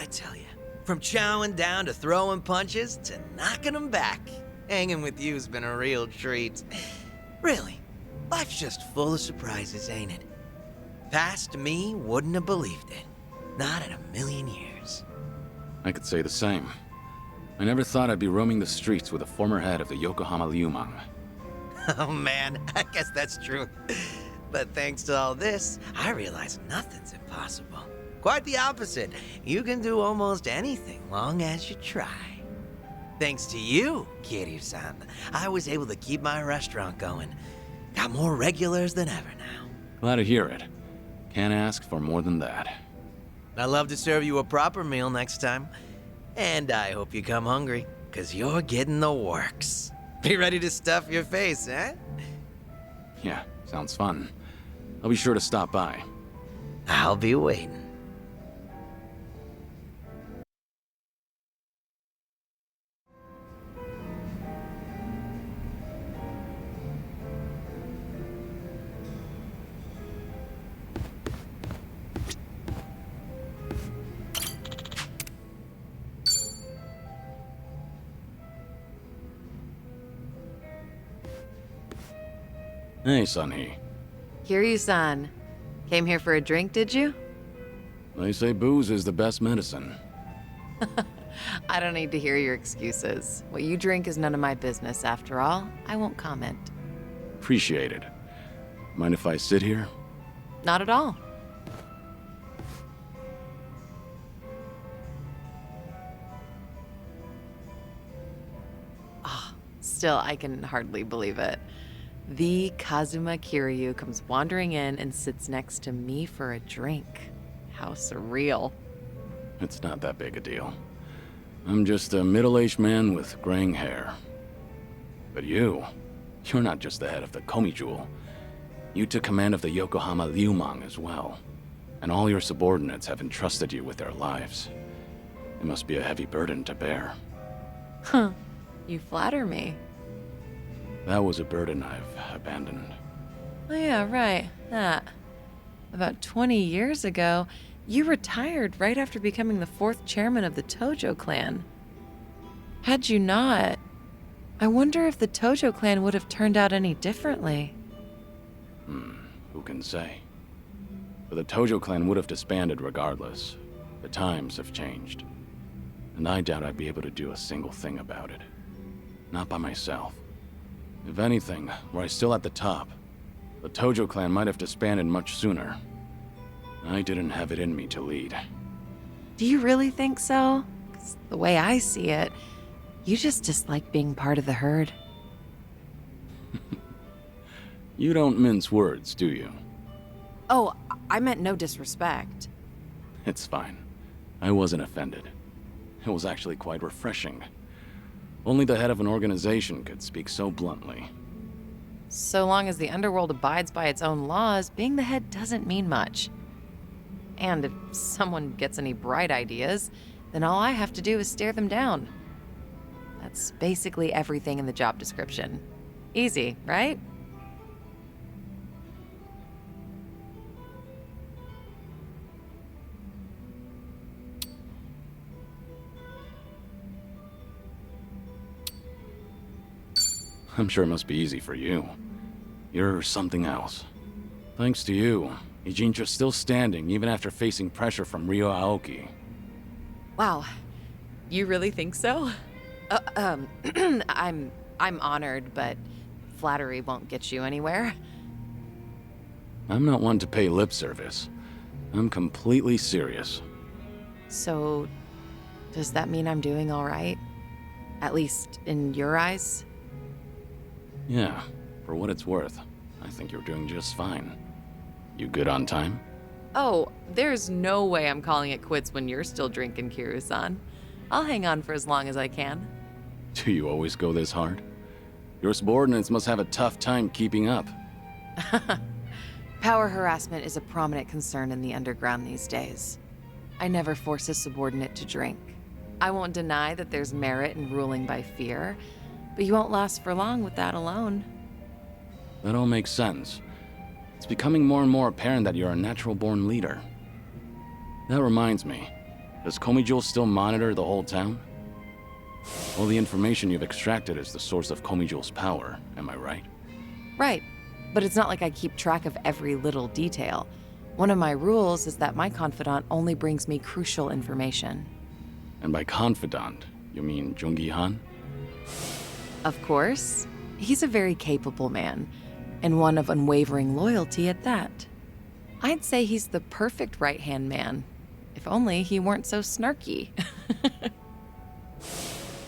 tell you, from chowing down to throwing punches to knocking them back, hanging with you's been a real treat. Really, life's just full of surprises, ain't it? Past me wouldn't have believed it. Not in a million years. I could say the same. I never thought I'd be roaming the streets with the former head of the Yokohama Liumang. Oh man, I guess that's true. But thanks to all this, I realize nothing's impossible. Quite the opposite. You can do almost anything long as you try. Thanks to you, Kiryu-san, I was able to keep my restaurant going. Got more regulars than ever now. Glad to hear it. Can't ask for more than that. I'd love to serve you a proper meal next time. And I hope you come hungry, 'cause you're getting the works. Be ready to stuff your face, eh? Yeah, sounds fun. I'll be sure to stop by. I'll be waiting. Hey, Sunhee. Kiryu-san. Came here for a drink, did you? They say booze is the best medicine. I don't need to hear your excuses. What you drink is none of my business, after all. I won't comment. Appreciate it. Mind if I sit here? Not at all. Still, I can hardly believe it. The Kazuma Kiryu comes wandering in and sits next to me for a drink. How surreal. It's not that big a deal. I'm just a middle-aged man with graying hair. But you're not just the head of the Komi Jewel. You took command of the Yokohama Liumang as well. And all your subordinates have entrusted you with their lives. It must be a heavy burden to bear. Huh. You flatter me. That was a burden I've abandoned. Oh yeah, right. That. About 20 years ago, you retired right after becoming the 4th chairman of the Tojo clan. Had you not, I wonder if the Tojo clan would have turned out any differently. Who can say? But the Tojo clan would have disbanded regardless. The times have changed. And I doubt I'd be able to do a single thing about it. Not by myself. If anything, were I still at the top, the Tojo clan might have disbanded much sooner. I didn't have it in me to lead. Do you really think so? 'Cause the way I see it, you just dislike being part of the herd. You don't mince words, do you? Oh, I meant no disrespect. It's fine. I wasn't offended. It was actually quite refreshing. Only the head of an organization could speak so bluntly. So long as the underworld abides by its own laws, being the head doesn't mean much. And if someone gets any bright ideas, then all I have to do is stare them down. That's basically everything in the job description. Easy, right? I'm sure it must be easy for you. You're something else. Thanks to you, Ijintra's still standing even after facing pressure from Ryo Aoki. Wow. You really think so? I'm honored, but flattery won't get you anywhere. I'm not one to pay lip service. I'm completely serious. So, does that mean I'm doing all right? At least in your eyes? Yeah, for what it's worth, I think you're doing just fine. You good on time? Oh, there's no way I'm calling it quits when you're still drinking, Kiryu-san. I'll hang on for as long as I can. Do you always go this hard? Your subordinates must have a tough time keeping up. Power harassment is a prominent concern in the underground these days. I never force a subordinate to drink. I won't deny that there's merit in ruling by fear, but you won't last for long with that alone. That all makes sense. It's becoming more and more apparent that you're a natural-born leader. That reminds me, Does Komijul still monitor the whole town? All the information you've extracted is the source of Komijul's power, am I right? Right, but it's not like I keep track of every little detail. One of my rules is that my confidant only brings me crucial information. And by confidant, you mean Jungi Han? Of course. He's a very capable man, and one of unwavering loyalty at that. I'd say he's the perfect right-hand man, if only he weren't so snarky.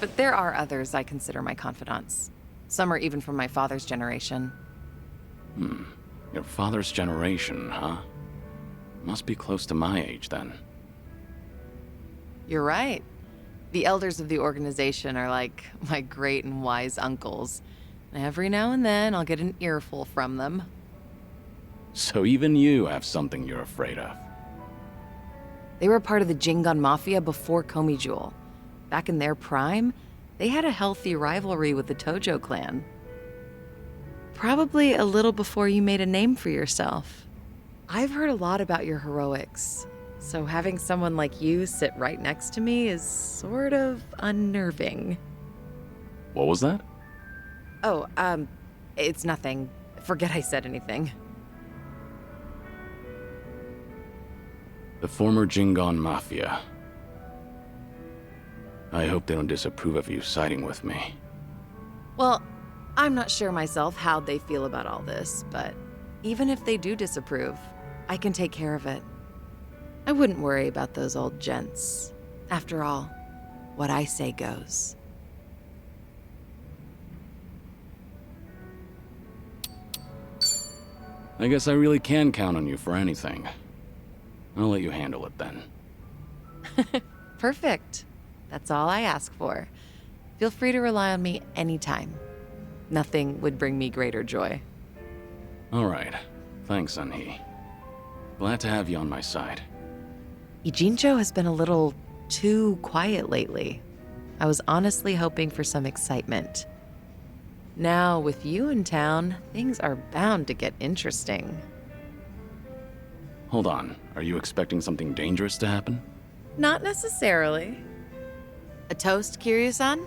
But there are others I consider my confidants. Some are even from my father's generation. Your father's generation, huh? Must be close to my age, then. You're right. The elders of the organization are like my great and wise uncles. Every now and then, I'll get an earful from them. So even you have something you're afraid of. They were part of the Jingon Mafia before Komijul. Back in their prime, they had a healthy rivalry with the Tojo clan. Probably a little before you made a name for yourself. I've heard a lot about your heroics, so having someone like you sit right next to me is sort of unnerving. What was that? Oh, it's nothing. Forget I said anything. The former Jingon Mafia. I hope they don't disapprove of you siding with me. Well, I'm not sure myself how they feel about all this, but even if they do disapprove, I can take care of it. I wouldn't worry about those old gents. After all, what I say goes. I guess I really can count on you for anything. I'll let you handle it then. Perfect. That's all I ask for. Feel free to rely on me anytime. Nothing would bring me greater joy. All right. Thanks, Sunhee. Glad to have you on my side. Ijincho has been a little too quiet lately. I was honestly hoping for some excitement. Now, with you in town, things are bound to get interesting. Hold on. Are you expecting something dangerous to happen? Not necessarily. A toast, Kiryu-san?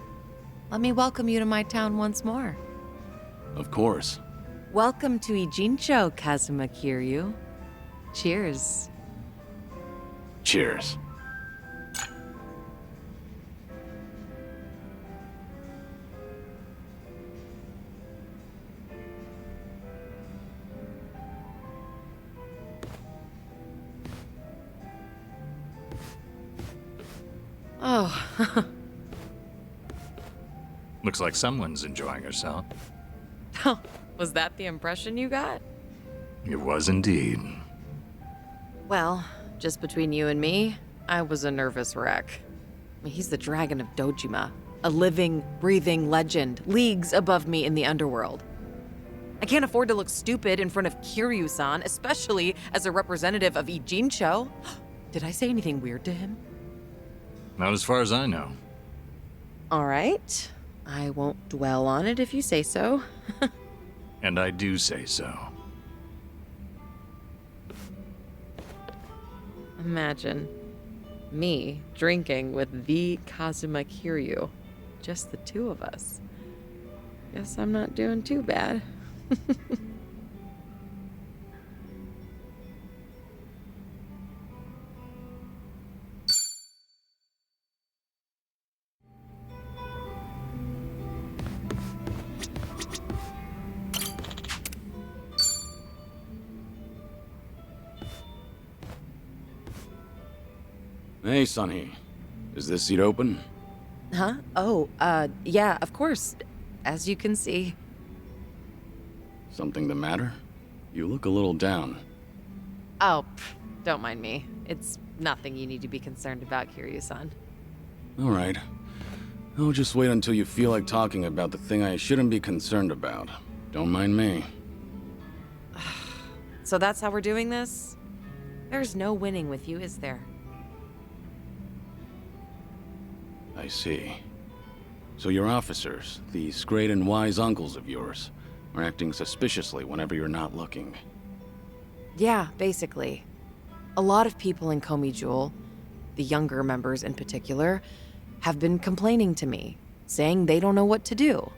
Let me welcome you to my town once more. Of course. Welcome to Ijincho, Kazuma Kiryu. Cheers. Cheers. Oh, Looks like someone's enjoying herself. was that the impression you got? It was indeed. Well, just between you and me, I was a nervous wreck. I mean, he's the dragon of Dojima, a living, breathing legend, leagues above me in the underworld. I can't afford to look stupid in front of Kiryu-san, especially as a representative of Ijincho. Did I say anything weird to him? Not as far as I know. All right. I won't dwell on it if you say so. And I do say so. Imagine me drinking with the Kazuma Kiryu. Just the two of us. Guess I'm not doing too bad. Hey, Sunhee. Is this seat open? Huh? Oh, yeah, of course. As you can see. Something the matter? You look a little down. Oh, don't mind me. It's nothing you need to be concerned about, Kiryu-san. All right. I'll just wait until you feel like talking about the thing I shouldn't be concerned about. Don't mind me. So that's how we're doing this? There's no winning with you, is there? I see. So your officers, these great and wise uncles of yours, are acting suspiciously whenever you're not looking. Yeah, basically. A lot of people in Komijul, the younger members in particular, have been complaining to me, saying they don't know what to do.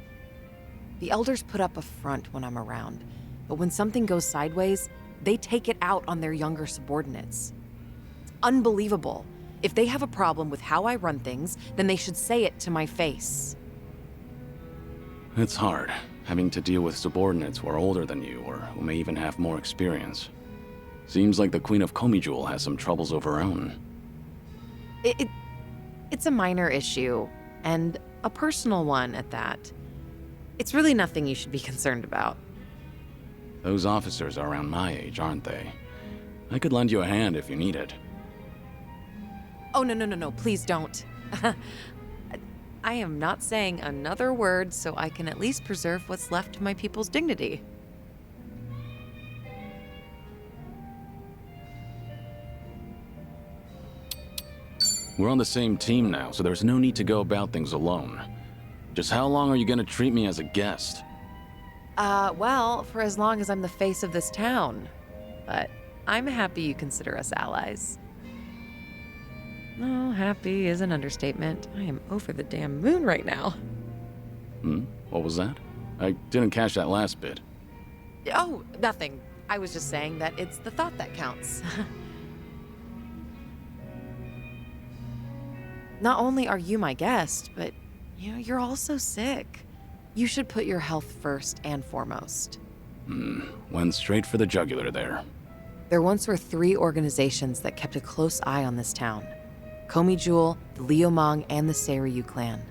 The elders put up a front when I'm around, but when something goes sideways, they take it out on their younger subordinates. It's unbelievable. If they have a problem with how I run things, then they should say it to my face. It's hard, having to deal with subordinates who are older than you or who may even have more experience. Seems like the Queen of Komijul has some troubles of her own. It's a minor issue, and a personal one at that. It's really nothing you should be concerned about. Those officers are around my age, aren't they? I could lend you a hand if you need it. Oh, no, please don't. I am not saying another word so I can at least preserve what's left of my people's dignity. We're on the same team now, so there's no need to go about things alone. Just how long are you gonna treat me as a guest? Well, for as long as I'm the face of this town. But I'm happy you consider us allies. No, happy is an understatement. I am over the damn moon right now. What was that? I didn't catch that last bit. Oh, nothing. I was just saying that it's the thought that counts. Not only are you my guest, but, you're also sick. You should put your health first and foremost. Went straight for the jugular there. There once were 3 organizations that kept a close eye on this town. Komijul, the Liumang, and the Seiryu clan.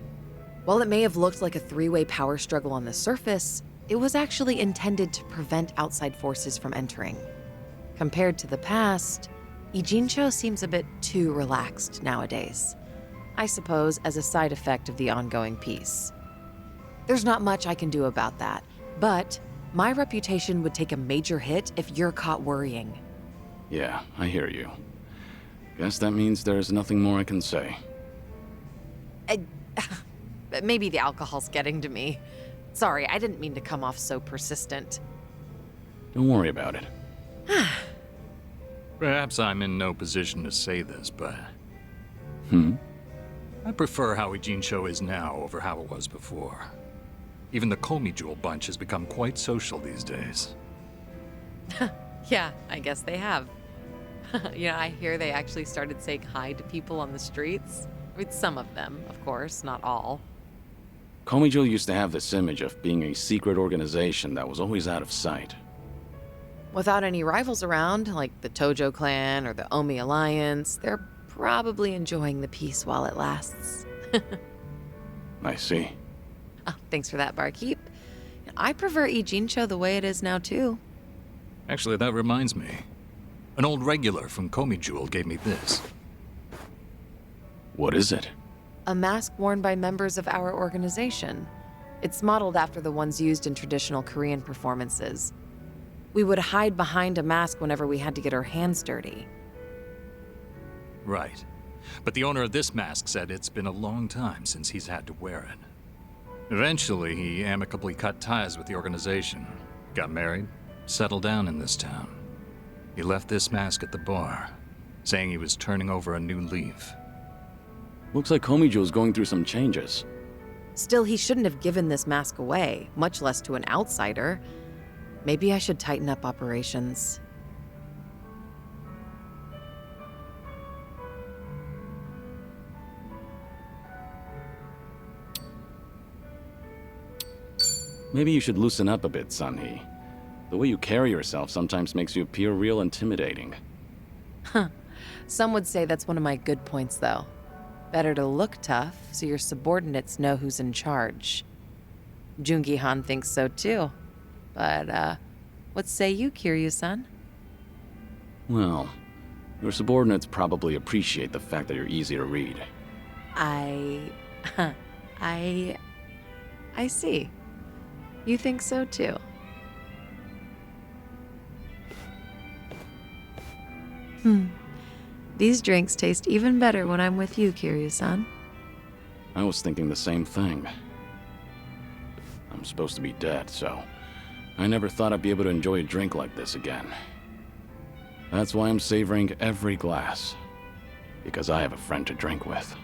While it may have looked like a 3-way power struggle on the surface, it was actually intended to prevent outside forces from entering. Compared to the past, Ijincho seems a bit too relaxed nowadays. I suppose as a side effect of the ongoing peace. There's not much I can do about that, but my reputation would take a major hit if you're caught worrying. Yeah, I hear you. Guess that means there's nothing more I can say. Maybe the alcohol's getting to me. Sorry, I didn't mean to come off so persistent. Don't worry about it. Perhaps I'm in no position to say this, but Hmm? I prefer how Ijincho is now over how it was before. Even the Komijul bunch has become quite social these days. Yeah, I guess they have. I hear they actually started saying hi to people on the streets. With some of them, of course, not all. Komijul used to have this image of being a secret organization that was always out of sight. Without any rivals around, like the Tojo clan or the Omi Alliance, they're probably enjoying the peace while it lasts. I see. Oh, thanks for that, barkeep. I prefer Ijincho the way it is now, too. Actually, that reminds me. An old regular from Komijul gave me this. What is it? A mask worn by members of our organization. It's modeled after the ones used in traditional Korean performances. We would hide behind a mask whenever we had to get our hands dirty. Right. But the owner of this mask said it's been a long time since he's had to wear it. Eventually, he amicably cut ties with the organization, got married, settled down in this town. He left this mask at the bar, saying he was turning over a new leaf. Looks like Komijul's going through some changes. Still, he shouldn't have given this mask away, much less to an outsider. Maybe I should tighten up operations. Maybe you should loosen up a bit, Sunhee. The way you carry yourself sometimes makes you appear real intimidating. Some would say that's one of my good points, though. Better to look tough so your subordinates know who's in charge. Jungi-han thinks so too. But, what say you, Kiryu-san? Well, your subordinates probably appreciate the fact that you're easy to read. I see. You think so too. These drinks taste even better when I'm with you, Kiryu-san. I was thinking the same thing. I'm supposed to be dead, so I never thought I'd be able to enjoy a drink like this again. That's why I'm savoring every glass. Because I have a friend to drink with.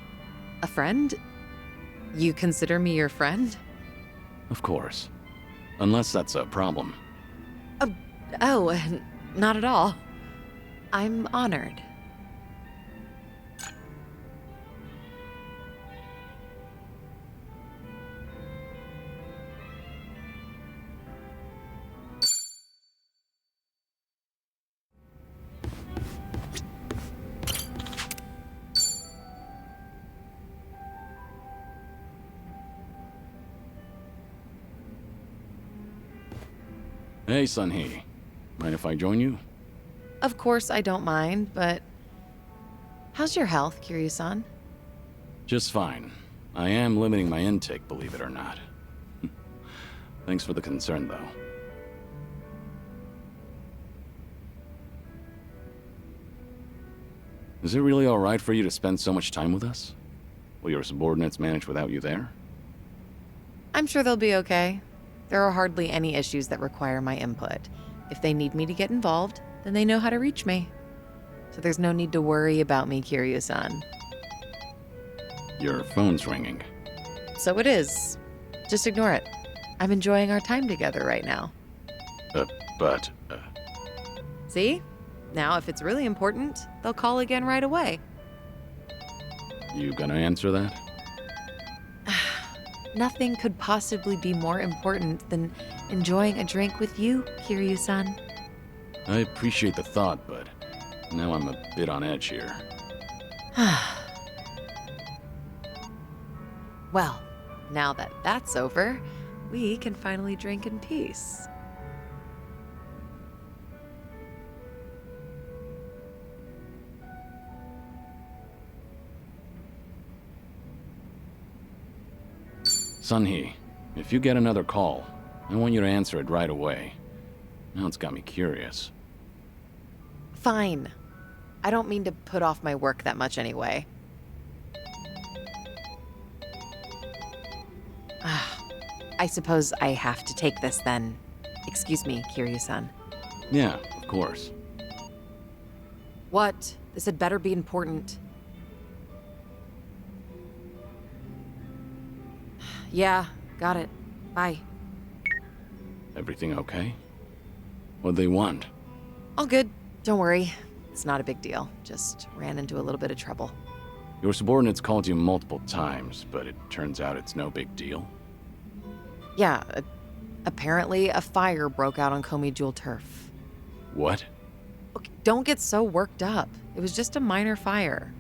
A friend? You consider me your friend? Of course. Unless that's a problem. Oh, not at all. I'm honored. Hey, Sun-Hee. Mind if I join you? Of course I don't mind, but... How's your health, Kiryu-san? Just fine. I am limiting my intake, believe it or not. Thanks for the concern, though. Is it really alright for you to spend so much time with us? Will your subordinates manage without you there? I'm sure they'll be okay. There are hardly any issues that require my input. If they need me to get involved, then they know how to reach me. So there's no need to worry about me, Kiryu-san. Your phone's ringing. So it is. Just ignore it. I'm enjoying our time together right now. But... See? Now, if it's really important, they'll call again right away. You gonna answer that? Nothing could possibly be more important than enjoying a drink with you, Kiryu-san. I appreciate the thought, but now I'm a bit on edge here. Well, now that that's over, we can finally drink in peace. Sun-Hee, if you get another call, I want you to answer it right away. Now it's got me curious. Fine. I don't mean to put off my work that much anyway. I suppose I have to take this then. Excuse me, Kiryu-san. Yeah, of course. What? This had better be important. Yeah, got it. Bye. Everything okay? What'd they want? All good. Don't worry. It's not a big deal. Just ran into a little bit of trouble. Your subordinates called you multiple times, but it turns out it's no big deal. Yeah, apparently a fire broke out on Komi Jewel turf. What? Okay, don't get so worked up. It was just a minor fire.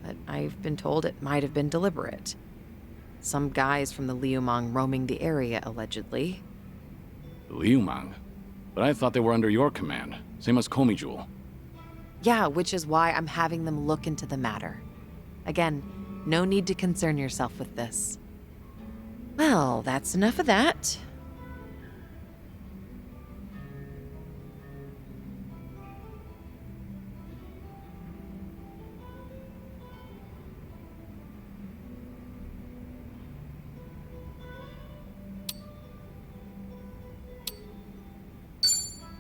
But I've been told it might have been deliberate. Some guys from the Liumang roaming the area, allegedly. Liumang? But I thought they were under your command, same as Komi Jewel. Yeah, which is why I'm having them look into the matter. Again, no need to concern yourself with this. Well, that's enough of that.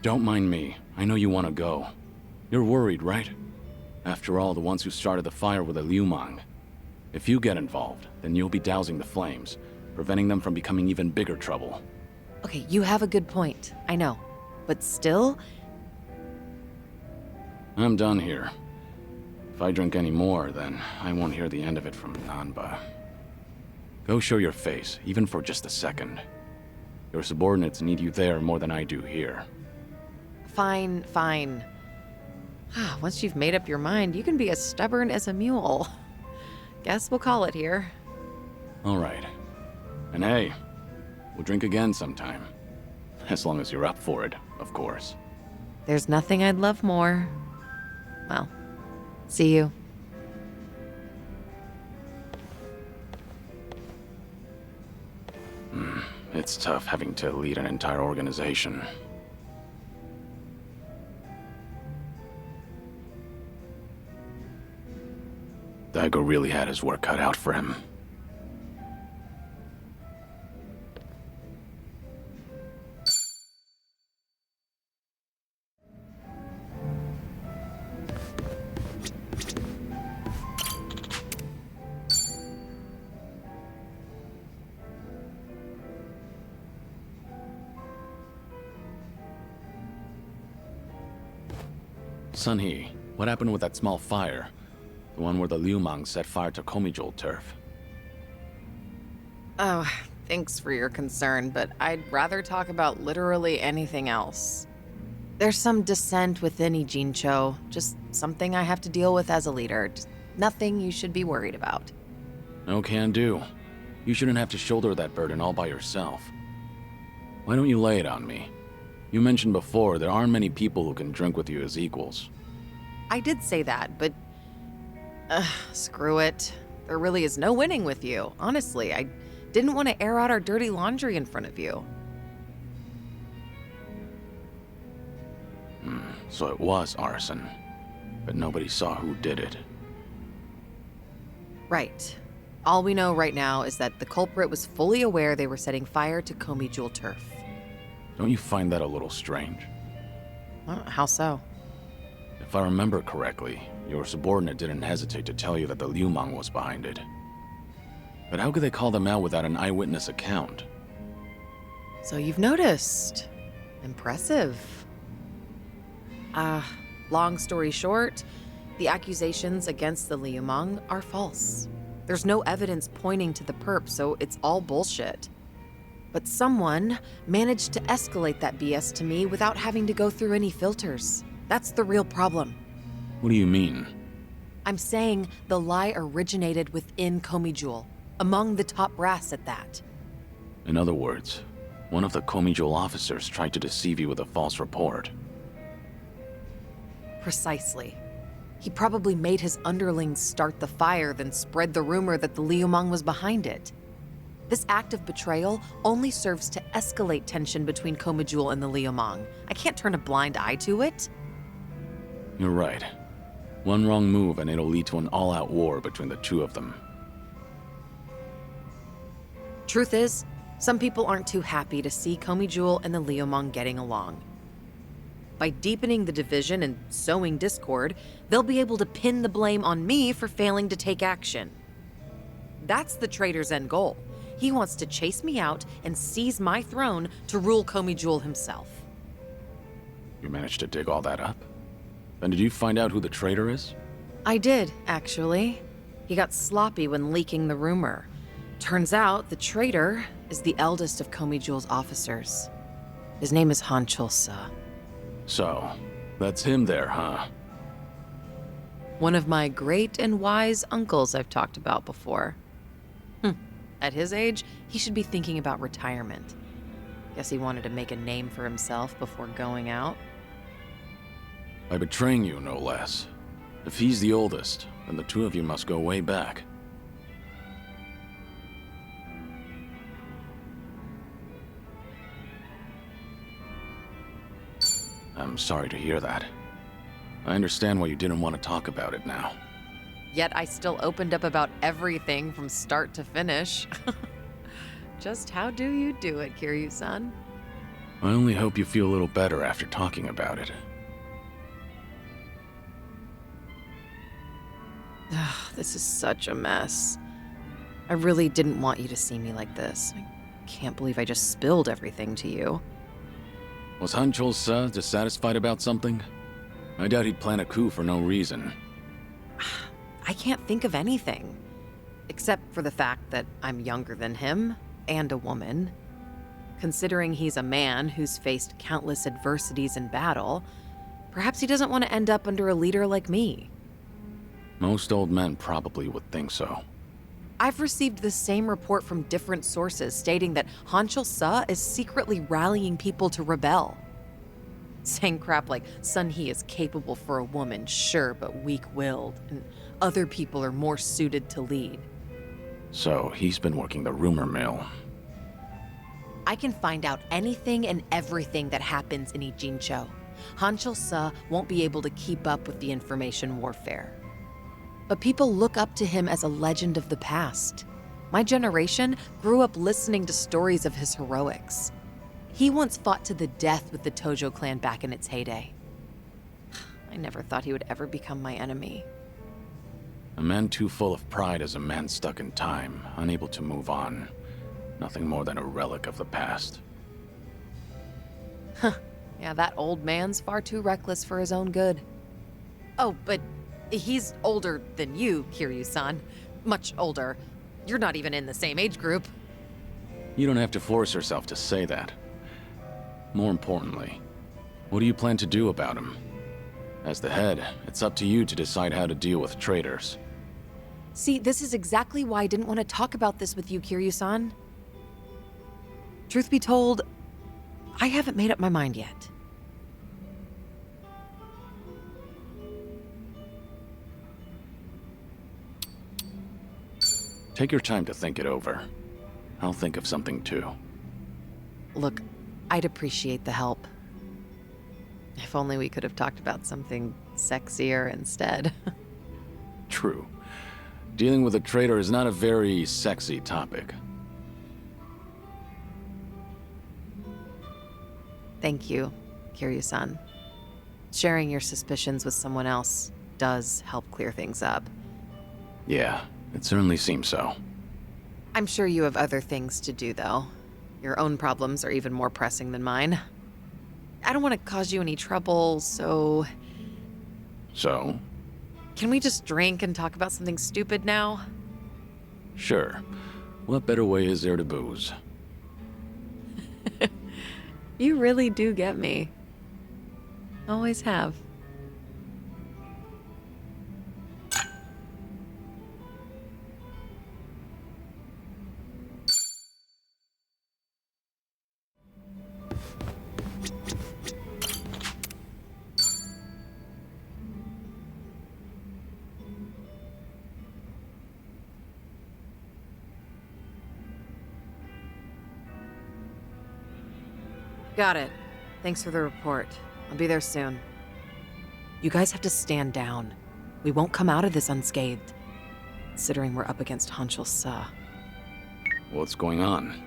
Don't mind me. I know you want to go. You're worried, right? After all, the ones who started the fire were the Liumang. If you get involved, then you'll be dousing the flames, preventing them from becoming even bigger trouble. Okay, you have a good point. I know. But still, I'm done here. If I drink any more, then I won't hear the end of it from Nanba. Go show your face, even for just a second. Your subordinates need you there more than I do here. fine, fine. Once you've made up your mind, you can be as stubborn as a mule. Guess we'll call it here. All right. And hey, we'll drink again sometime. As long as you're up for it, of course. There's nothing I'd love more. Well, see you. It's tough having to lead an entire organization. Daigo really had his work cut out for him. Sun Hee, what happened with that small fire? The one where the Liu Mang set fire to Komijul turf. Oh, thanks for your concern, but I'd rather talk about literally anything else. There's some dissent within Ijincho, just something I have to deal with as a leader. Just nothing you should be worried about. No can do. You shouldn't have to shoulder that burden all by yourself. Why don't you lay it on me? You mentioned before there aren't many people who can drink with you as equals. I did say that, but... screw it. There really is no winning with you. Honestly, I didn't want to air out our dirty laundry in front of you. So it was arson. But nobody saw who did it. Right. All we know right now is that the culprit was fully aware they were setting fire to Komijul turf. Don't you find that a little strange? How so? If I remember correctly, your subordinate didn't hesitate to tell you that the Liu Mang was behind it. But how could they call them out without an eyewitness account? So you've noticed. Impressive. Long story short, the accusations against the Liu Mang are false. There's no evidence pointing to the perp, so it's all bullshit. But someone managed to escalate that BS to me without having to go through any filters. That's the real problem. What do you mean? I'm saying the lie originated within Komijul, among the top brass at that. In other words, one of the Komijul officers tried to deceive you with a false report. Precisely. He probably made his underlings start the fire, then spread the rumor that the Liu Mang was behind it. This act of betrayal only serves to escalate tension between Komijul and the Liu Mang. I can't turn a blind eye to it. You're right. One wrong move and it'll lead to an all-out war between the two of them. Truth is, some people aren't too happy to see Komijul and the Liu Mang getting along. By deepening the division and sowing discord, they'll be able to pin the blame on me for failing to take action. That's the traitor's end goal. He wants to chase me out and seize my throne to rule Komijul himself. You managed to dig all that up? Then did you find out who the traitor is? I did, actually. He got sloppy when leaking the rumor. Turns out the traitor is the eldest of Komijul's officers. His name is Han Chul-sa. So, that's him there, huh? One of my great and wise uncles I've talked about before. At his age, he should be thinking about retirement. Guess he wanted to make a name for himself before going out. By betraying you, no less. If he's the oldest, then the two of you must go way back. I'm sorry to hear that. I understand why you didn't want to talk about it now. Yet I still opened up about everything from start to finish. Just how do you do it, Kiryu-san? I only hope you feel a little better after talking about it. This is such a mess. I really didn't want you to see me like this. I can't believe I just spilled everything to you. Was Han Chul-sa dissatisfied about something? I doubt he'd plan a coup for no reason. I can't think of anything. Except for the fact that I'm younger than him, and a woman. Considering he's a man who's faced countless adversities in battle, perhaps he doesn't want to end up under a leader like me. Most old men probably would think so. I've received the same report from different sources stating that Han Chul-sa is secretly rallying people to rebel. Saying crap like Sun Hee is capable for a woman, sure, but weak-willed, and other people are more suited to lead. So he's been working the rumor mill. I can find out anything and everything that happens in Ijincho. Han Chul-sa won't be able to keep up with the information warfare. But people look up to him as a legend of the past. My generation grew up listening to stories of his heroics. He once fought to the death with the Tojo clan back in its heyday. I never thought he would ever become my enemy. A man too full of pride is a man stuck in time, unable to move on. Nothing more than a relic of the past. Yeah, that old man's far too reckless for his own good. Oh, but he's older than you, Kiryu-san. Much older. You're not even in the same age group. You don't have to force yourself to say that. More importantly, what do you plan to do about him? As the head, it's up to you to decide how to deal with traitors. See, this is exactly why I didn't want to talk about this with you, Kiryu-san. Truth be told, I haven't made up my mind yet. Take your time to think it over. I'll think of something too. Look, I'd appreciate the help. If only we could have talked about something sexier instead. True. Dealing with a traitor is not a very sexy topic. Thank you, Kiryu-san. Sharing your suspicions with someone else does help clear things up. Yeah, it certainly seems so. I'm sure you have other things to do, though. Your own problems are even more pressing than mine. I don't want to cause you any trouble, so... So? Can we just drink and talk about something stupid now? Sure. What better way is there to booze? You really do get me. Always have. Got it. Thanks for the report. I'll be there soon. You guys have to stand down. We won't come out of this unscathed, considering we're up against Hanshul Sa. What's going on?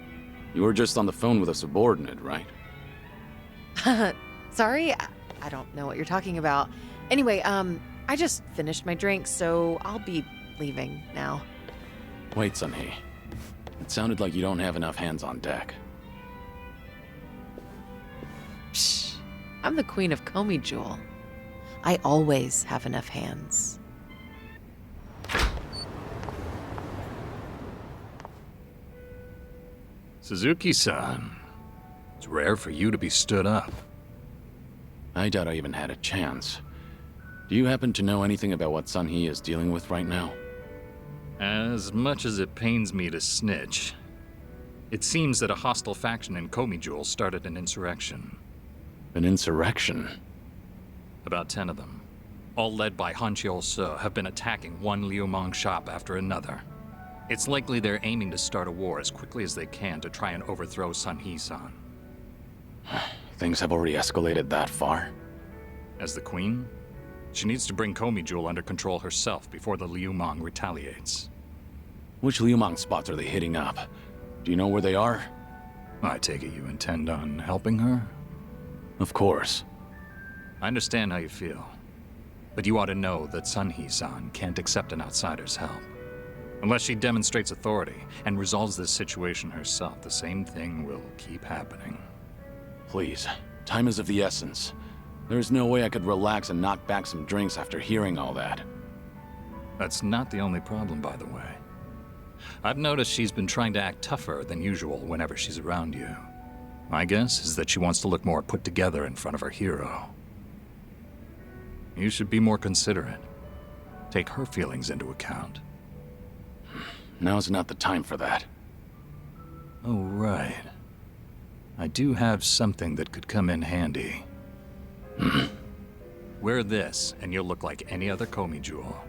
You were just on the phone with a subordinate, right? Sorry? I don't know what you're talking about. Anyway, I just finished my drink, so I'll be leaving now. Wait, Sunhee. It sounded like you don't have enough hands on deck. Psh, I'm the queen of Komi Jewel. I always have enough hands. Suzuki-san, it's rare for you to be stood up. I doubt I even had a chance. Do you happen to know anything about what Sunhee is dealing with right now? As much as it pains me to snitch, it seems that a hostile faction in Komi Jewel started an insurrection. An insurrection? About 10 of them, all led by Hanshul Sa, have been attacking one Liu Mong shop after another. It's likely they're aiming to start a war as quickly as they can to try and overthrow Sunhee-san. Things have already escalated that far? As the queen, she needs to bring Komi Jewel under control herself before the Liu Mong retaliates. Which Liu Mong spots are they hitting up? Do you know where they are? I take it you intend on helping her? Of course. I understand how you feel, but you ought to know that Sunhee-san can't accept an outsider's help. Unless she demonstrates authority and resolves this situation herself, the same thing will keep happening. Please, time is of the essence. There's no way I could relax and knock back some drinks after hearing all that. That's not the only problem, by the way. I've noticed she's been trying to act tougher than usual whenever she's around you. My guess is that she wants to look more put together in front of her hero. You should be more considerate. Take her feelings into account. Now's not the time for that. Oh, right. I do have something that could come in handy. Wear this, and you'll look like any other Komi Jewel.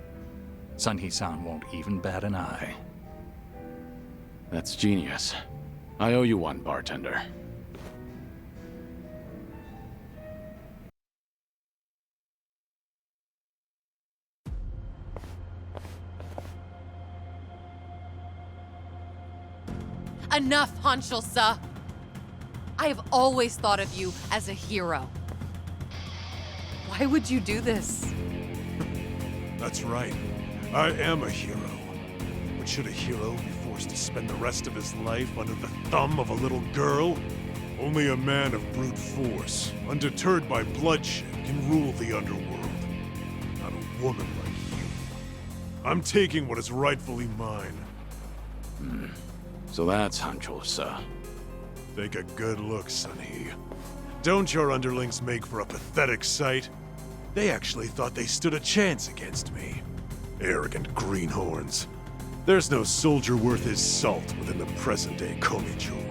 Sunhee-san won't even bat an eye. That's genius. I owe you one, bartender. Enough, Hanshul Sa! I have always thought of you as a hero. Why would you do this? That's right. I am a hero. But should a hero be forced to spend the rest of his life under the thumb of a little girl? Only a man of brute force, undeterred by bloodshed, can rule the underworld. Not woman like you. I'm taking what is rightfully mine. So that's Hancho-sa. Take a good look, Sunny. Don't your underlings make for a pathetic sight? They actually thought they stood a chance against me. Arrogant greenhorns. There's no soldier worth his salt within the present-day Komijul.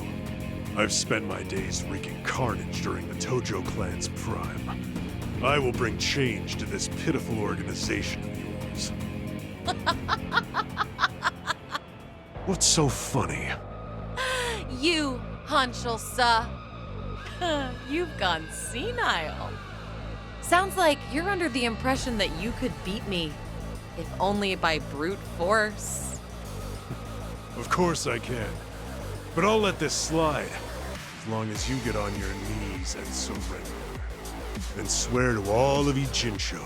I've spent my days wreaking carnage during the Tojo clan's prime. I will bring change to this pitiful organization of yours. What's so funny? You, Hanshul-sa. You've gone senile. Sounds like you're under the impression that you could beat me, if only by brute force. Of course I can. But I'll let this slide, as long as you get on your knees and surrender. And swear to all of Ichincho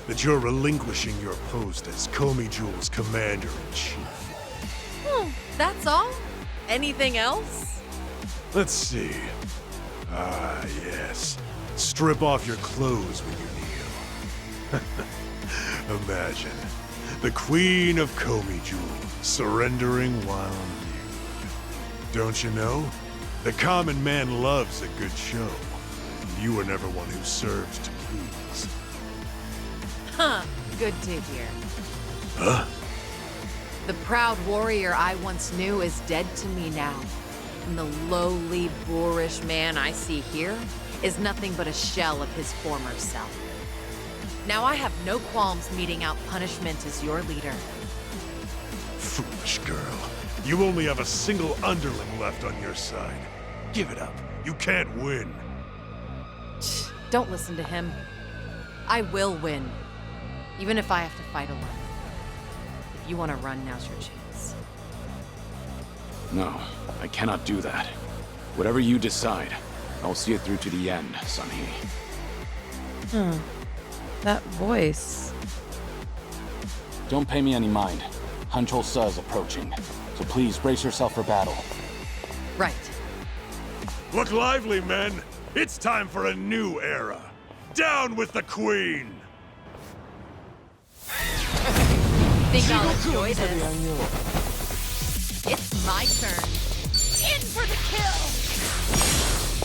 that you're relinquishing your post as Komijul's commander-in-chief. That's all? Anything else? Let's see. Ah, yes. Strip off your clothes when you kneel. Imagine the Queen of Komijul surrendering while nude. Don't you know? The common man loves a good show. You were never one who served to please. Huh, good to hear. Huh? The proud warrior I once knew is dead to me now. And the lowly, boorish man I see here is nothing but a shell of his former self. Now I have no qualms meting out punishment as your leader. Foolish girl. You only have a single underling left on your side. Give it up. You can't win. Don't listen to him. I will win. Even if I have to fight alone. If you want to run, now's your chance. No, I cannot do that. Whatever you decide, I'll see it through to the end, Sunhee. That voice. Don't pay me any mind. Hancho-sa is approaching, so please brace yourself for battle. Right. Look lively, men. It's time for a new era. Down with the Queen! Think I'll enjoy this. It's my turn. In for the kill!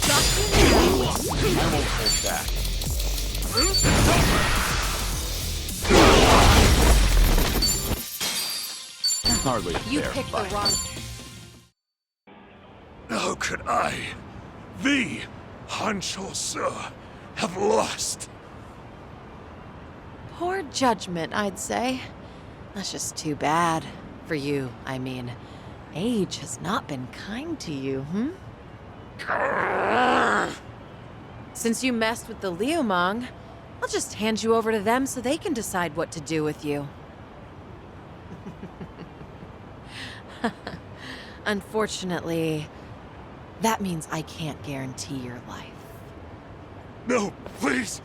Got you now. I won't hold back. Hardly a You fair picked fight. the wrong... How could I, the Hancho-sa, have lost? Poor judgment, I'd say. That's just too bad. For you, I mean. Age has not been kind to you, Since you messed with the Liumang, I'll just hand you over to them so they can decide what to do with you. Unfortunately, that means I can't guarantee your life. No, please!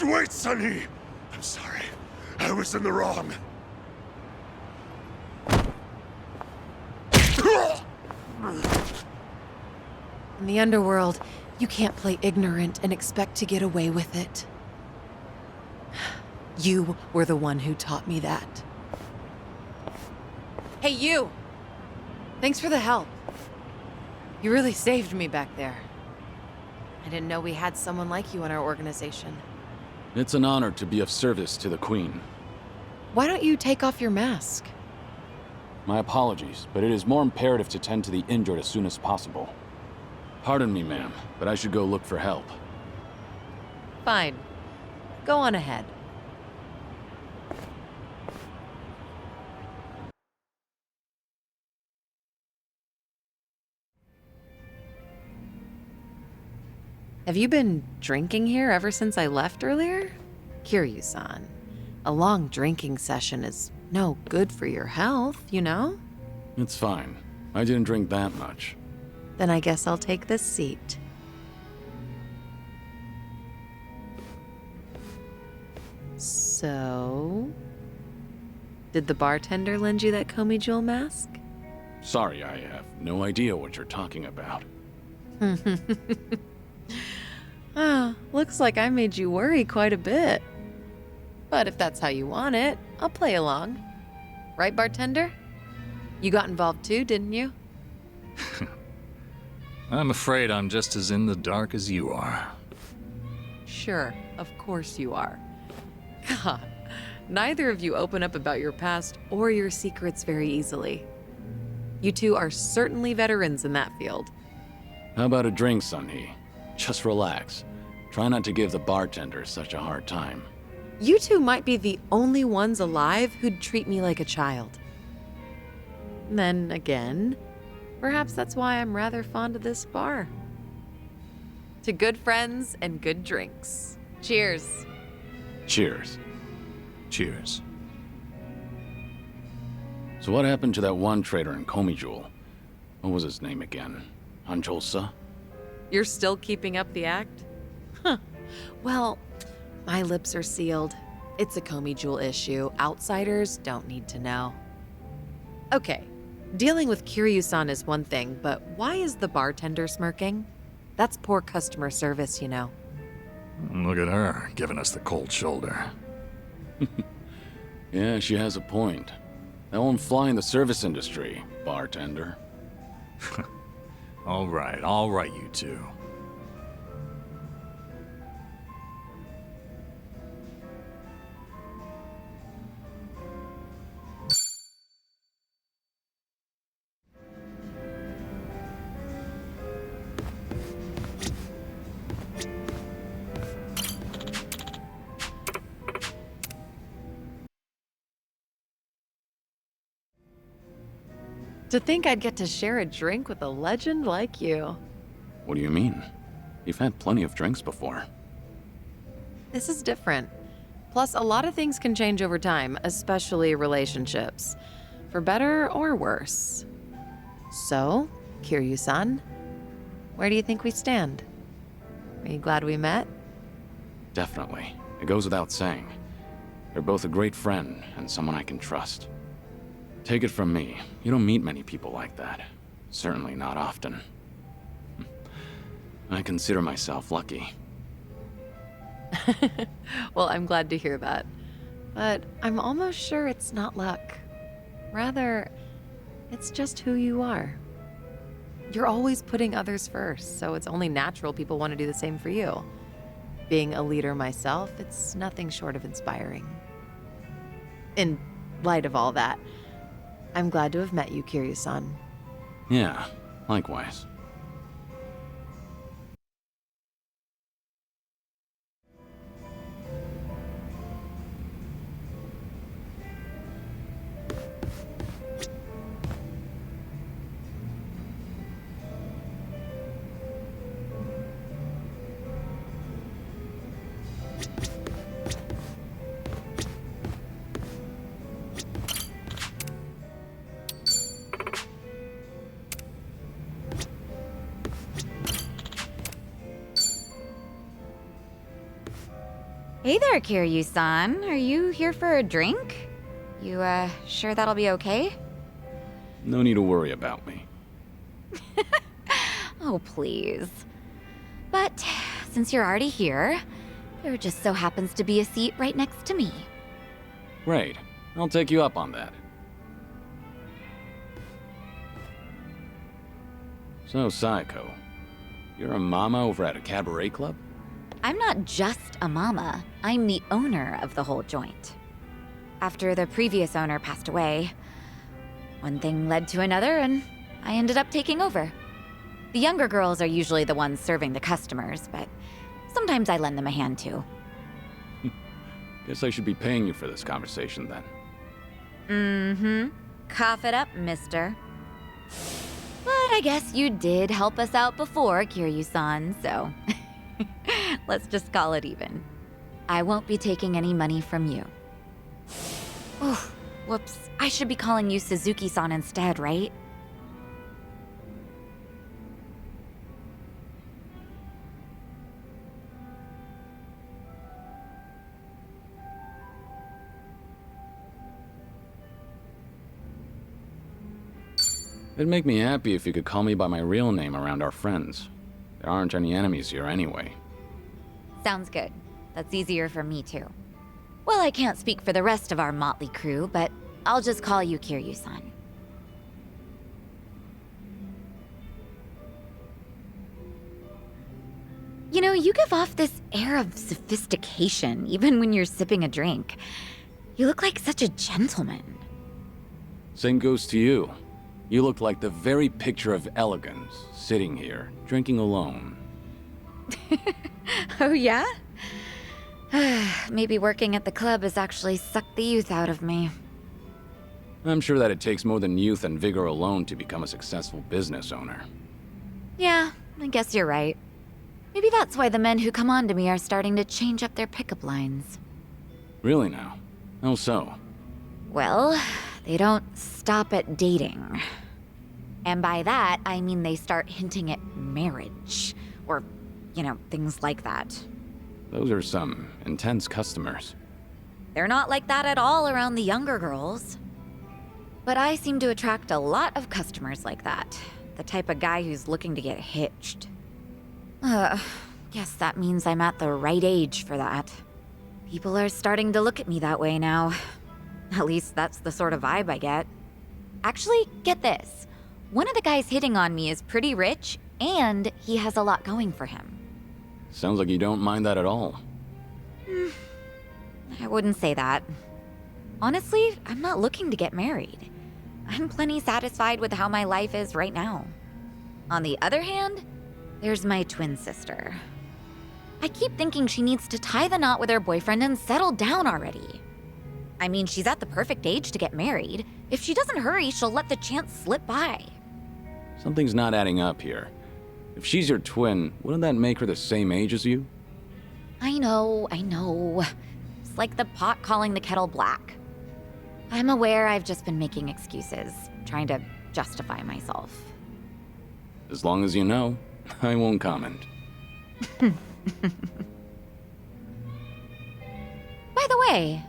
Wait, Sunny! I'm sorry. I was in the wrong. In the underworld, you can't play ignorant and expect to get away with it. You were the one who taught me that. Hey, you! Thanks for the help. You really saved me back there. I didn't know we had someone like you in our organization. It's an honor to be of service to the Queen. Why don't you take off your mask? My apologies, but it is more imperative to tend to the injured as soon as possible. Pardon me, ma'am, but I should go look for help. Fine. Go on ahead. Have you been drinking here ever since I left earlier? Kiryu-san, a long drinking session is no good for your health, you know? It's fine. I didn't drink that much. Then I guess I'll take this seat. So... did the bartender lend you that Komijul mask? Sorry, I have no idea what you're talking about. Ah, looks like I made you worry quite a bit. But if that's how you want it, I'll play along. Right, bartender? You got involved too, didn't you? I'm afraid I'm just as in the dark as you are. Sure, of course you are. God, neither of you open up about your past or your secrets very easily. You two are certainly veterans in that field. How about a drink, Sunhee? Just relax. Try not to give the bartender such a hard time. You two might be the only ones alive who'd treat me like a child. Then again, perhaps that's why I'm rather fond of this bar. To good friends and good drinks. Cheers. Cheers. Cheers. So what happened to that one trader in Komijul? What was his name again? Anjolsa? You're still keeping up the act? Huh. Well, my lips are sealed. It's a Komijul issue. Outsiders don't need to know. Okay, dealing with Kiryu-san is one thing, but why is the bartender smirking? That's poor customer service, you know. Look at her, giving us the cold shoulder. Yeah, she has a point. That won't fly in the service industry, bartender. All right, you two. To think I'd get to share a drink with a legend like you. What do you mean? You've had plenty of drinks before. This is different. Plus, a lot of things can change over time, especially relationships. For better or worse. So, Kiryu-san, where do you think we stand? Are you glad we met? Definitely. It goes without saying. You're both a great friend and someone I can trust. Take it from me, you don't meet many people like that. Certainly not often. I consider myself lucky. Well, I'm glad to hear that. But I'm almost sure it's not luck. Rather, it's just who you are. You're always putting others first, so it's only natural people want to do the same for you. Being a leader myself, it's nothing short of inspiring. In light of all that, I'm glad to have met you, Kiryu-san. Yeah, likewise. Hey there, Kiryu-san. Are you here for a drink? You, sure that'll be okay? No need to worry about me. Oh, please. But since you're already here, there just so happens to be a seat right next to me. Great. I'll take you up on that. So, Saeko, you're a mama over at a cabaret club? I'm not just a mama. I'm the owner of the whole joint. After the previous owner passed away, one thing led to another and I ended up taking over. The younger girls are usually the ones serving the customers, but sometimes I lend them a hand too. Guess I should be paying you for this conversation then. Mm-hmm. Cough it up, mister. But I guess you did help us out before, Kiryu-san, so let's just call it even. I won't be taking any money from you. Oh, whoops. I should be calling you Suzuki-san instead, right? It'd make me happy if you could call me by my real name around our friends. There aren't any enemies here anyway. Sounds good. That's easier for me too. Well, I can't speak for the rest of our motley crew, but I'll just call you Kiryu-san. You know, you give off this air of sophistication, even when you're sipping a drink. You look like such a gentleman. Same goes to you. You look like the very picture of elegance, sitting here, drinking alone. Oh, yeah? Maybe working at the club has actually sucked the youth out of me. I'm sure that it takes more than youth and vigor alone to become a successful business owner. Yeah, I guess you're right. Maybe that's why the men who come on to me are starting to change up their pickup lines. Really now? How so? Well, they don't stop at dating. And by that, I mean they start hinting at marriage. Or, you know, things like that. Those are some intense customers. They're not like that at all around the younger girls. But I seem to attract a lot of customers like that. The type of guy who's looking to get hitched. Guess that means I'm at the right age for that. People are starting to look at me that way now. At least that's the sort of vibe I get. Actually, get this. One of the guys hitting on me is pretty rich, and he has a lot going for him. Sounds like you don't mind that at all. I wouldn't say that. Honestly, I'm not looking to get married. I'm plenty satisfied with how my life is right now. On the other hand, there's my twin sister. I keep thinking she needs to tie the knot with her boyfriend and settle down already. I mean, she's at the perfect age to get married. If she doesn't hurry, she'll let the chance slip by. Something's not adding up here. If she's your twin, wouldn't that make her the same age as you? I know. It's like the pot calling the kettle black. I'm aware I've just been making excuses, trying to justify myself. As long as you know, I won't comment. By the way,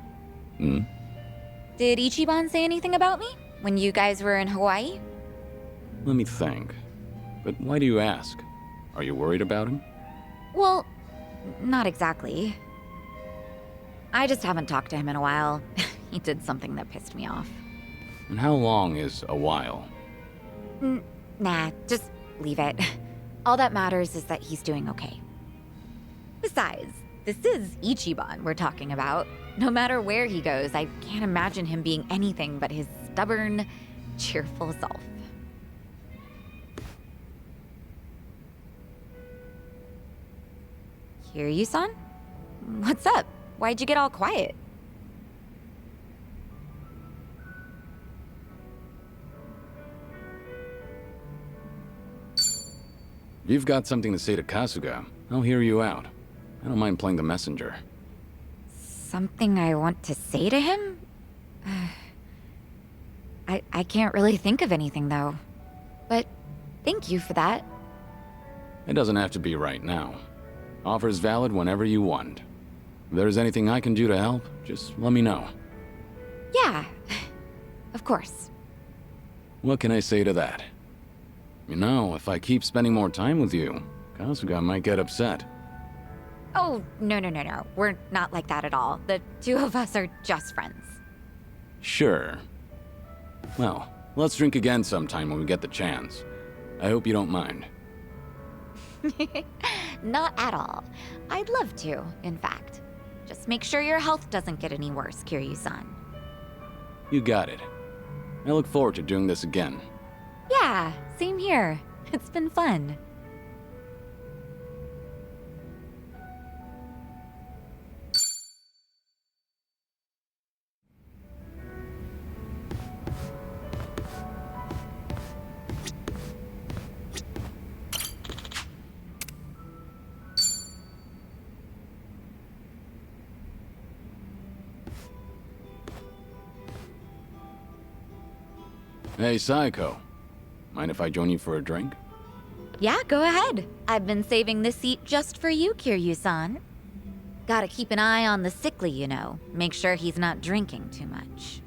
did Ichiban say anything about me when you guys were in Hawaii? Let me think. But why do you ask? Are you worried about him? Well, not exactly. I just haven't talked to him in a while. He did something that pissed me off. And how long is a while? Nah, just leave it. All that matters is that he's doing okay. Besides, this is Ichiban we're talking about. No matter where he goes, I can't imagine him being anything but his stubborn, cheerful self. Kiryu-san? What's up? Why'd you get all quiet? If you've got something to say to Kasuga, I'll hear you out. I don't mind playing the messenger. Something I want to say to him? I can't really think of anything, though. But thank you for that. It doesn't have to be right now. Offer's valid whenever you want. If there's anything I can do to help, just let me know. Yeah, of course. What can I say to that? You know, if I keep spending more time with you, Kasuga might get upset. Oh, no. We're not like that at all. The two of us are just friends. Sure. Well, let's drink again sometime when we get the chance. I hope you don't mind. Not at all. I'd love to, in fact. Just make sure your health doesn't get any worse, Kiryu-san. You got it. I look forward to doing this again. Yeah, same here. It's been fun. Hey, Saiko. Mind if I join you for a drink? Yeah, go ahead. I've been saving this seat just for you, Kiryu-san. Gotta keep an eye on the sickly, you know. Make sure he's not drinking too much.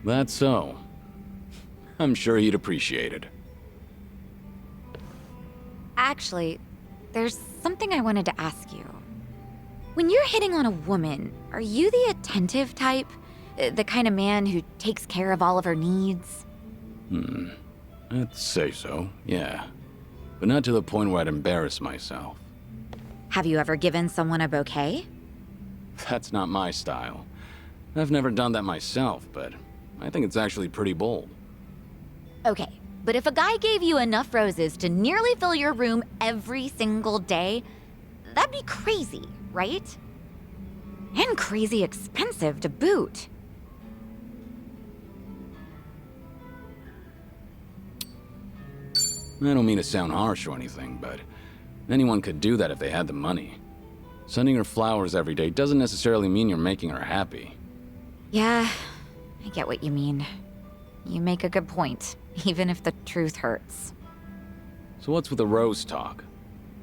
That's so. I'm sure he'd appreciate it. Actually, there's something I wanted to ask you. When you're hitting on a woman, are you the attentive type? The kind of man who takes care of all of her needs? I'd say so, yeah. But not to the point where I'd embarrass myself. Have you ever given someone a bouquet? That's not my style. I've never done that myself, but I think it's actually pretty bold. Okay, but if a guy gave you enough roses to nearly fill your room every single day, that'd be crazy, right? And crazy expensive to boot. I don't mean to sound harsh or anything, but anyone could do that if they had the money. Sending her flowers every day doesn't necessarily mean you're making her happy. Yeah, I get what you mean. You make a good point, even if the truth hurts. So what's with the rose talk?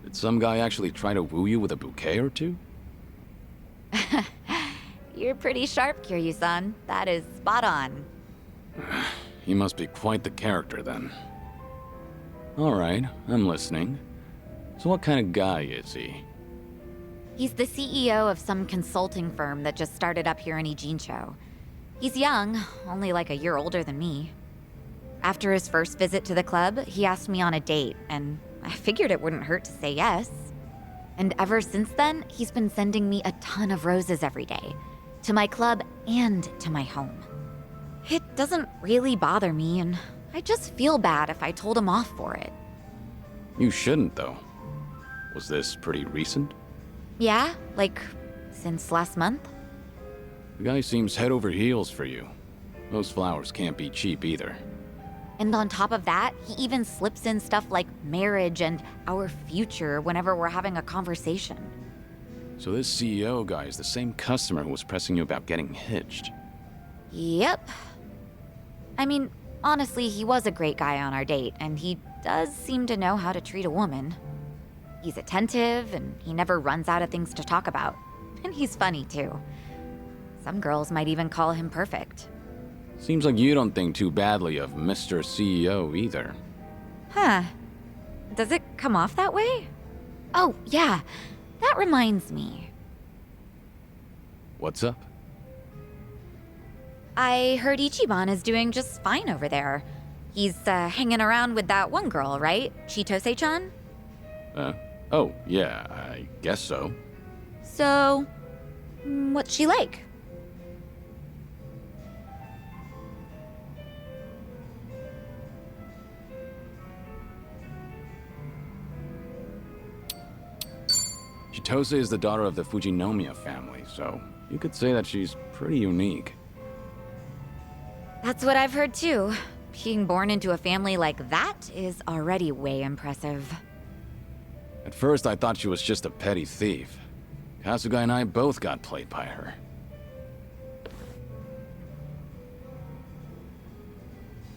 Did some guy actually try to woo you with a bouquet or two? You're pretty sharp, Kiryu-san. That is spot on. He must be quite the character then. Alright, I'm listening. So what kind of guy is he? He's the CEO of some consulting firm that just started up here in Ijincho. He's young, only like a year older than me. After his first visit to the club, he asked me on a date, and I figured it wouldn't hurt to say yes. And ever since then, he's been sending me a ton of roses every day. To my club and to my home. It doesn't really bother me, and I just feel bad if I told him off for it. You shouldn't, though. Was this pretty recent? Yeah, like, since last month? The guy seems head over heels for you. Those flowers can't be cheap either. And on top of that, he even slips in stuff like marriage and our future whenever we're having a conversation. So this CEO guy is the same customer who was pressing you about getting hitched. Yep. I mean, honestly, he was a great guy on our date, and he does seem to know how to treat a woman. He's attentive, and he never runs out of things to talk about. And he's funny, too. Some girls might even call him perfect. Seems like you don't think too badly of Mr. CEO either. Huh. Does it come off that way? Oh, yeah. That reminds me. What's up? I heard Ichiban is doing just fine over there. He's hanging around with that one girl, right? Chitose-chan? Oh, yeah, I guess so. So, what's she like? Chitose is the daughter of the Fujinomiya family, so you could say that she's pretty unique. That's what I've heard too. Being born into a family like that is already way impressive. At first, I thought she was just a petty thief. Kasuga and I both got played by her.